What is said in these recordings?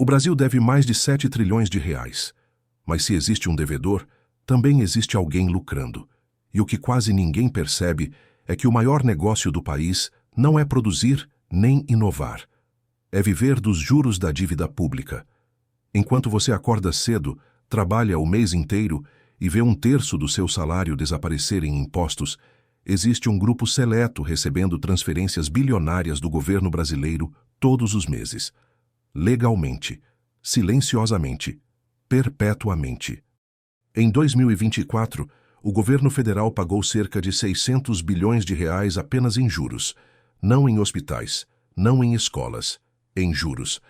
O Brasil deve mais de 7 trilhões de reais. Mas se existe um devedor, também existe alguém lucrando. E o que quase ninguém percebe é que o maior negócio do país não é produzir nem inovar. É viver dos juros da dívida pública. Enquanto você acorda cedo, trabalha o mês inteiro e vê 1/3 do seu salário desaparecer em impostos, existe um grupo seleto recebendo transferências bilionárias do governo brasileiro todos os meses. Legalmente, silenciosamente, perpetuamente. Em 2024, o governo federal pagou cerca de 600 bilhões de reais apenas em juros, não em hospitais, não em escolas, em juros.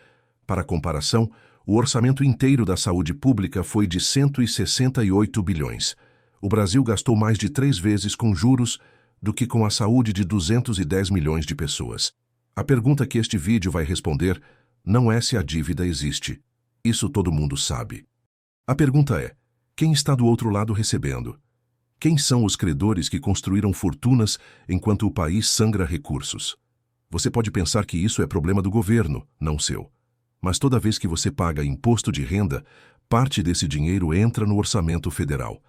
Para comparação, o orçamento inteiro da saúde pública foi de 168 bilhões. O Brasil gastou mais de 3 vezes com juros do que com a saúde de 210 milhões de pessoas. A pergunta que este vídeo vai responder não é se a dívida existe. Isso todo mundo sabe. A pergunta é: quem está do outro lado recebendo? Quem são os credores que construíram fortunas enquanto o país sangra recursos? Você pode pensar que isso é problema do governo, não seu. Mas toda vez que você paga imposto de renda, parte desse dinheiro entra no orçamento federal.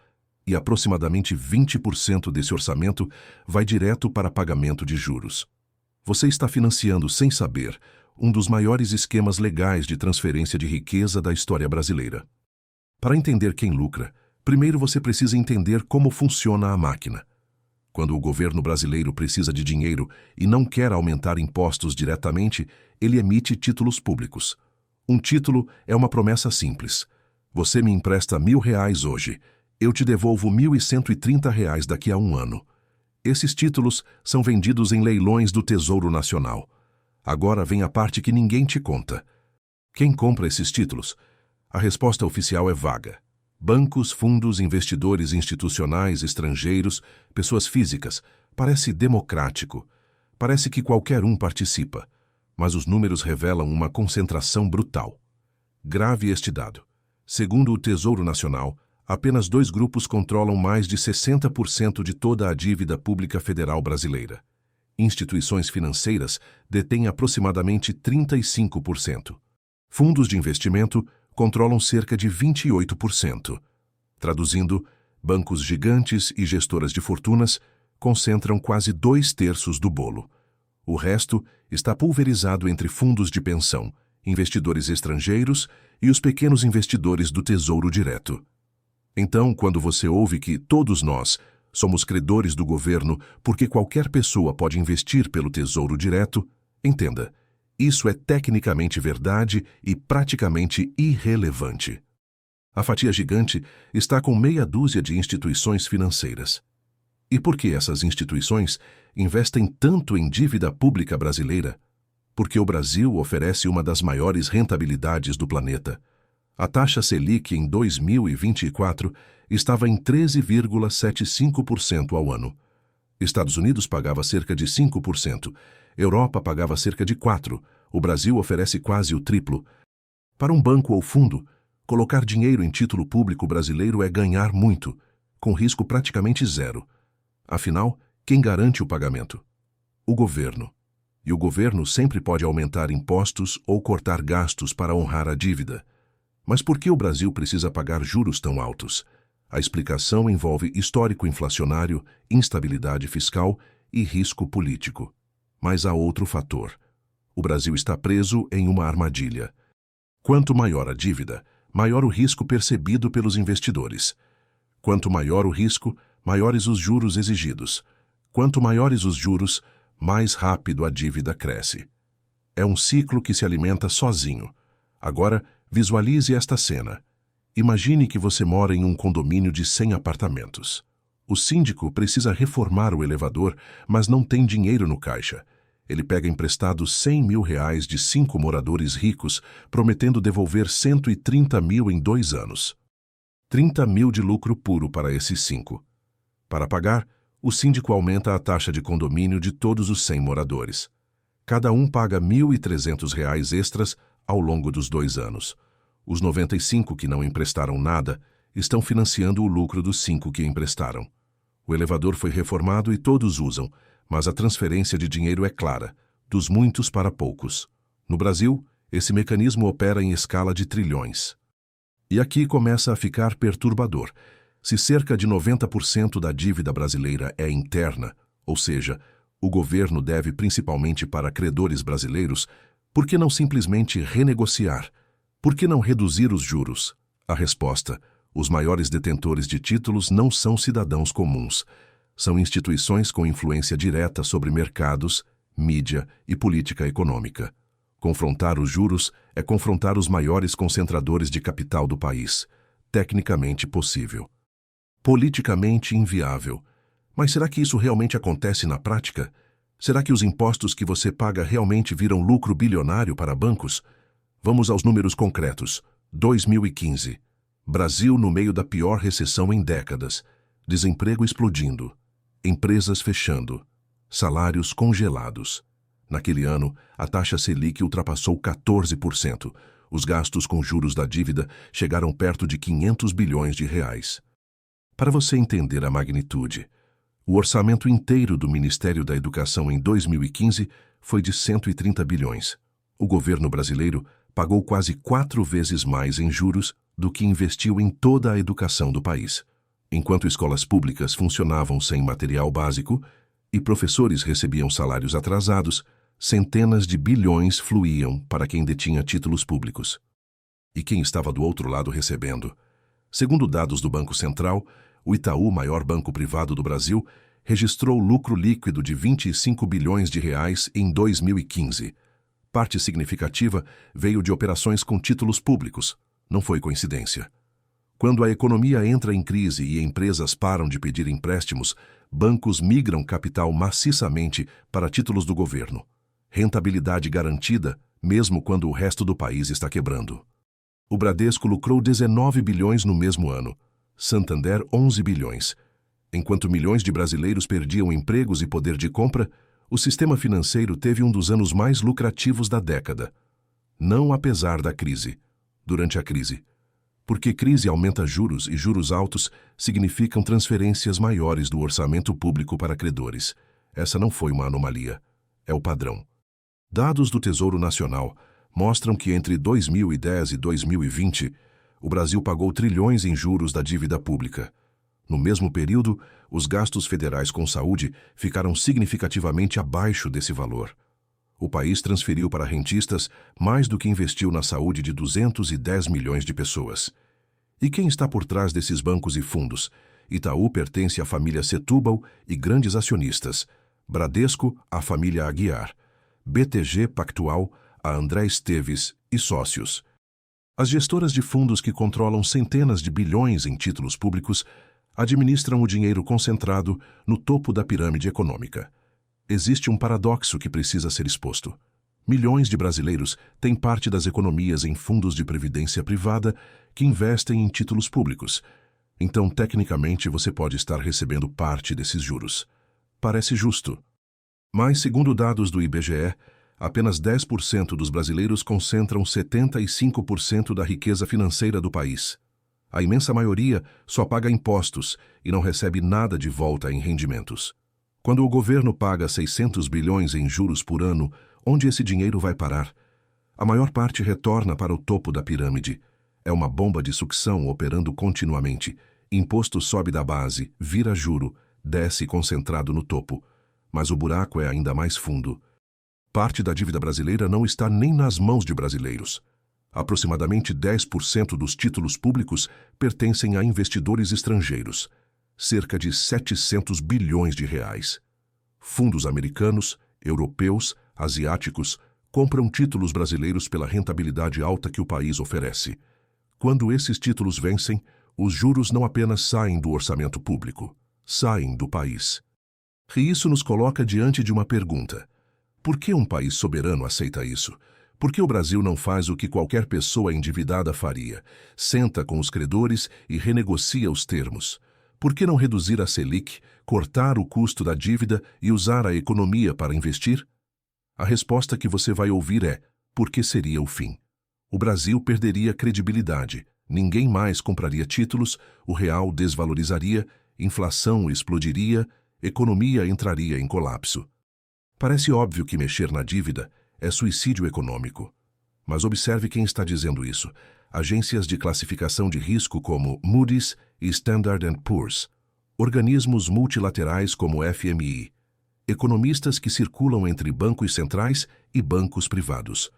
E aproximadamente 20% desse orçamento vai direto para pagamento de juros. Você está financiando, sem saber, um dos maiores esquemas legais de transferência de riqueza da história brasileira. Para entender quem lucra, primeiro você precisa entender como funciona a máquina. Quando o governo brasileiro precisa de dinheiro e não quer aumentar impostos diretamente, ele emite títulos públicos. Um título é uma promessa simples. Você me empresta R$1.000 hoje, eu te devolvo R$1.130 daqui a 1 ano. Esses títulos são vendidos em leilões do Tesouro Nacional. Agora vem a parte que ninguém te conta. Quem compra esses títulos? A resposta oficial é vaga. Bancos, fundos, investidores institucionais, estrangeiros, pessoas físicas. Parece democrático. Parece que qualquer um participa. Mas os números revelam uma concentração brutal. Grave este dado. Segundo o Tesouro Nacional, apenas 2 grupos controlam mais de 60% de toda a dívida pública federal brasileira. Instituições financeiras detêm aproximadamente 35%. Fundos de investimento controlam cerca de 28%. Traduzindo, bancos gigantes e gestoras de fortunas concentram quase 2/3 do bolo. O resto está pulverizado entre fundos de pensão, investidores estrangeiros e os pequenos investidores do Tesouro Direto. Então, quando você ouve que todos nós somos credores do governo porque qualquer pessoa pode investir pelo Tesouro Direto, entenda, isso é tecnicamente verdade e praticamente irrelevante. A fatia gigante está com meia dúzia de instituições financeiras. E por que essas instituições investem tanto em dívida pública brasileira? Porque o Brasil oferece uma das maiores rentabilidades do planeta. A taxa Selic em 2024 estava em 13,75% ao ano. Estados Unidos pagava cerca de 5%, Europa pagava cerca de 4%, o Brasil oferece quase o triplo. Para um banco ou fundo, colocar dinheiro em título público brasileiro é ganhar muito, com risco praticamente zero. Afinal, quem garante o pagamento? O governo. E o governo sempre pode aumentar impostos ou cortar gastos para honrar a dívida. Mas por que o Brasil precisa pagar juros tão altos? A explicação envolve histórico inflacionário, instabilidade fiscal e risco político. Mas há outro fator. O Brasil está preso em uma armadilha. Quanto maior a dívida, maior o risco percebido pelos investidores. Quanto maior o risco, maiores os juros exigidos. Quanto maiores os juros, mais rápido a dívida cresce. É um ciclo que se alimenta sozinho. Agora, visualize esta cena. Imagine que você mora em um condomínio de 100 apartamentos. O síndico precisa reformar o elevador, mas não tem dinheiro no caixa. Ele pega emprestado R$100.000 de 5 moradores ricos, prometendo devolver 130 mil em 2 anos. 30 mil de lucro puro para esses 5. Para pagar, o síndico aumenta a taxa de condomínio de todos os 100 moradores. Cada um paga R$1.300 extras ao longo dos 2 anos. Os 95 que não emprestaram nada estão financiando o lucro dos 5 que emprestaram. O elevador foi reformado e todos usam, mas a transferência de dinheiro é clara, dos muitos para poucos. No Brasil, Esse mecanismo opera em escala de trilhões. E aqui começa a ficar perturbador. Se cerca de 90% da dívida brasileira é interna, ou seja, o governo deve principalmente para credores brasileiros, por que não simplesmente renegociar? Por que não reduzir os juros? A resposta: os maiores detentores de títulos não são cidadãos comuns. São instituições com influência direta sobre mercados, mídia e política econômica. Confrontar os juros é confrontar os maiores concentradores de capital do país. Tecnicamente possível. Politicamente inviável. Mas será que isso realmente acontece na prática? Será que os impostos que você paga realmente viram lucro bilionário para bancos? Vamos aos números concretos. 2015. Brasil no meio da pior recessão em décadas. Desemprego explodindo. Empresas fechando. Salários congelados. Naquele ano, a taxa Selic ultrapassou 14%. Os gastos com juros da dívida chegaram perto de 500 bilhões de reais. Para você entender a magnitude, o orçamento inteiro do Ministério da Educação em 2015 foi de 130 bilhões. O governo brasileiro pagou quase 4 vezes mais em juros do que investiu em toda a educação do país. Enquanto escolas públicas funcionavam sem material básico e professores recebiam salários atrasados, centenas de bilhões fluíam para quem detinha títulos públicos. E quem estava do outro lado recebendo? Segundo dados do Banco Central, o Itaú, maior banco privado do Brasil, registrou lucro líquido de 25 bilhões de reais em 2015. Parte significativa veio de operações com títulos públicos. Não foi coincidência. Quando a economia entra em crise e empresas param de pedir empréstimos, bancos migram capital maciçamente para títulos do governo. Rentabilidade garantida, mesmo quando o resto do país está quebrando. O Bradesco lucrou 19 bilhões no mesmo ano. Santander, 11 bilhões. Enquanto milhões de brasileiros perdiam empregos e poder de compra, o sistema financeiro teve um dos anos mais lucrativos da década. Não apesar da crise. Durante a crise. Porque crise aumenta juros e juros altos significam transferências maiores do orçamento público para credores. Essa não foi uma anomalia. É o padrão. Dados do Tesouro Nacional mostram que entre 2010 e 2020, o Brasil pagou trilhões em juros da dívida pública. No mesmo período, os gastos federais com saúde ficaram significativamente abaixo desse valor. O país transferiu para rentistas mais do que investiu na saúde de 210 milhões de pessoas. E quem está por trás desses bancos e fundos? Itaú pertence à família Setúbal e grandes acionistas. Bradesco, à família Aguiar. BTG Pactual, a André Esteves e sócios. As gestoras de fundos que controlam centenas de bilhões em títulos públicos administram o dinheiro concentrado no topo da pirâmide econômica. Existe um paradoxo que precisa ser exposto. Milhões de brasileiros têm parte das economias em fundos de previdência privada que investem em títulos públicos. Então, tecnicamente, você pode estar recebendo parte desses juros. Parece justo. Mas, segundo dados do IBGE, apenas 10% dos brasileiros concentram 75% da riqueza financeira do país. A imensa maioria só paga impostos e não recebe nada de volta em rendimentos. Quando o governo paga 600 bilhões em juros por ano, onde esse dinheiro vai parar? A maior parte retorna para o topo da pirâmide. É uma bomba de sucção operando continuamente. Imposto sobe da base, vira juro, desce concentrado no topo. Mas o buraco é ainda mais fundo. Parte da dívida brasileira não está nem nas mãos de brasileiros. Aproximadamente 10% dos títulos públicos pertencem a investidores estrangeiros. Cerca de 700 bilhões de reais. Fundos americanos, europeus, asiáticos compram títulos brasileiros pela rentabilidade alta que o país oferece. Quando esses títulos vencem, os juros não apenas saem do orçamento público, saem do país. E isso nos coloca diante de uma pergunta. Por que um país soberano aceita isso? Por que o Brasil não faz o que qualquer pessoa endividada faria? Senta com os credores e renegocia os termos. Por que não reduzir a Selic, cortar o custo da dívida e usar a economia para investir? A resposta que você vai ouvir é: porque seria o fim. O Brasil perderia credibilidade, ninguém mais compraria títulos, o real desvalorizaria, inflação explodiria, economia entraria em colapso. Parece óbvio que mexer na dívida é suicídio econômico. Mas observe quem está dizendo isso. Agências de classificação de risco como Moody's e Standard & Poor's, organismos multilaterais como o FMI, economistas que circulam entre bancos centrais e bancos privados,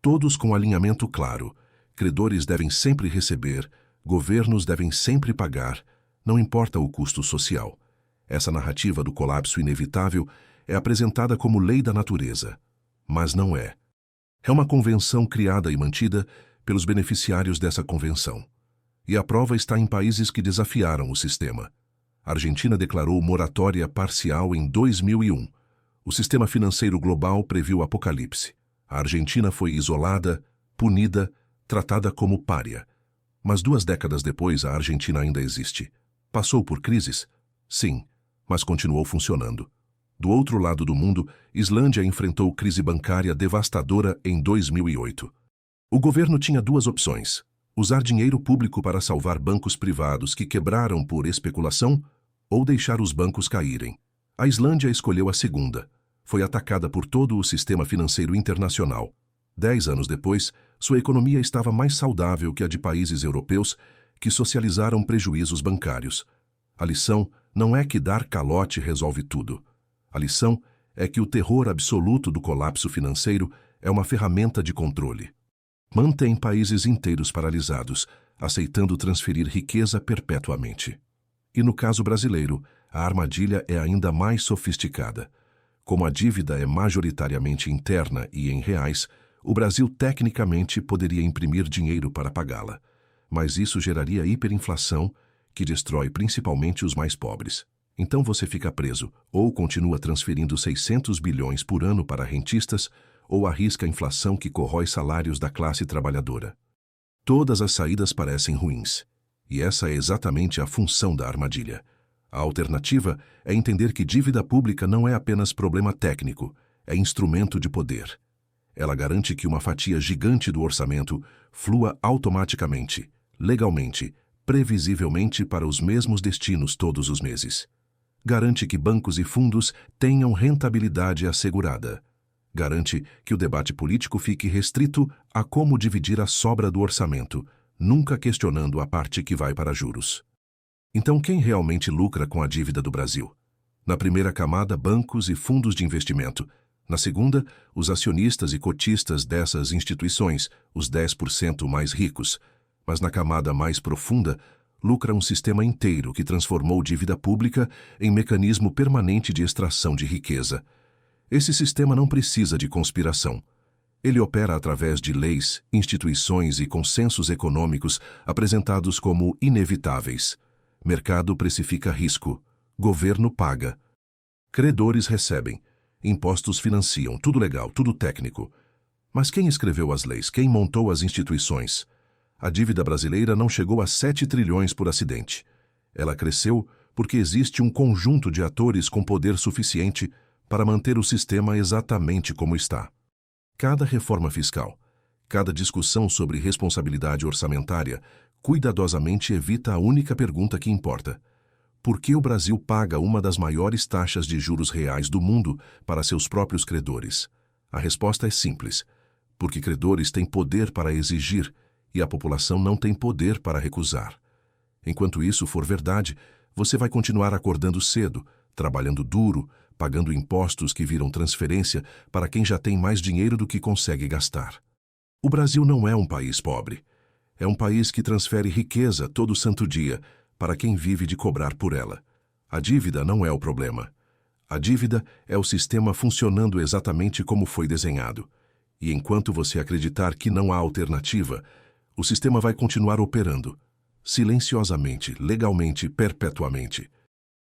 todos com alinhamento claro. Credores devem sempre receber, governos devem sempre pagar, não importa o custo social. Essa narrativa do colapso inevitável é apresentada como lei da natureza, mas não é. É uma convenção criada e mantida pelos beneficiários dessa convenção. E a prova está em países que desafiaram o sistema. A Argentina declarou moratória parcial em 2001. O sistema financeiro global previu o apocalipse. A Argentina foi isolada, punida, tratada como pária. Mas 2 décadas depois, a Argentina ainda existe. Passou por crises? Sim, mas continuou funcionando. Do outro lado do mundo, Islândia enfrentou crise bancária devastadora em 2008. O governo tinha 2 opções: usar dinheiro público para salvar bancos privados que quebraram por especulação ou deixar os bancos caírem. A Islândia escolheu a segunda. Foi atacada por todo o sistema financeiro internacional. 10 anos depois, sua economia estava mais saudável que a de países europeus que socializaram prejuízos bancários. A lição não é que dar calote resolve tudo. A lição é que o terror absoluto do colapso financeiro é uma ferramenta de controle. Mantém países inteiros paralisados, aceitando transferir riqueza perpetuamente. E no caso brasileiro, a armadilha é ainda mais sofisticada. Como a dívida é majoritariamente interna e em reais, o Brasil tecnicamente poderia imprimir dinheiro para pagá-la. Mas isso geraria hiperinflação, que destrói principalmente os mais pobres. Então você fica preso, ou continua transferindo 600 bilhões por ano para rentistas, ou arrisca a inflação que corrói salários da classe trabalhadora. Todas as saídas parecem ruins. E essa é exatamente a função da armadilha. A alternativa é entender que dívida pública não é apenas problema técnico, é instrumento de poder. Ela garante que uma fatia gigante do orçamento flua automaticamente, legalmente, previsivelmente para os mesmos destinos todos os meses. Garante que bancos e fundos tenham rentabilidade assegurada. Garante que o debate político fique restrito a como dividir a sobra do orçamento, nunca questionando a parte que vai para juros. Então, quem realmente lucra com a dívida do Brasil? Na primeira camada, bancos e fundos de investimento. Na segunda, os acionistas e cotistas dessas instituições, os 10% mais ricos. Mas na camada mais profunda, lucra um sistema inteiro que transformou dívida pública em mecanismo permanente de extração de riqueza. Esse sistema não precisa de conspiração. Ele opera através de leis, instituições e consensos econômicos apresentados como inevitáveis. Mercado precifica risco. Governo paga. Credores recebem. Impostos financiam. Tudo legal, tudo técnico. Mas quem escreveu as leis? Quem montou as instituições? A dívida brasileira não chegou a 7 trilhões por acidente. Ela cresceu porque existe um conjunto de atores com poder suficiente para manter o sistema exatamente como está. Cada reforma fiscal, cada discussão sobre responsabilidade orçamentária, cuidadosamente evita a única pergunta que importa: por que o Brasil paga uma das maiores taxas de juros reais do mundo para seus próprios credores? A resposta é simples: porque credores têm poder para exigir e a população não tem poder para recusar. Enquanto isso for verdade, você vai continuar acordando cedo, trabalhando duro, pagando impostos que viram transferência para quem já tem mais dinheiro do que consegue gastar. O Brasil não é um país pobre. É um país que transfere riqueza todo santo dia para quem vive de cobrar por ela. A dívida não é o problema. A dívida é o sistema funcionando exatamente como foi desenhado. E enquanto você acreditar que não há alternativa, o sistema vai continuar operando, silenciosamente, legalmente, perpetuamente.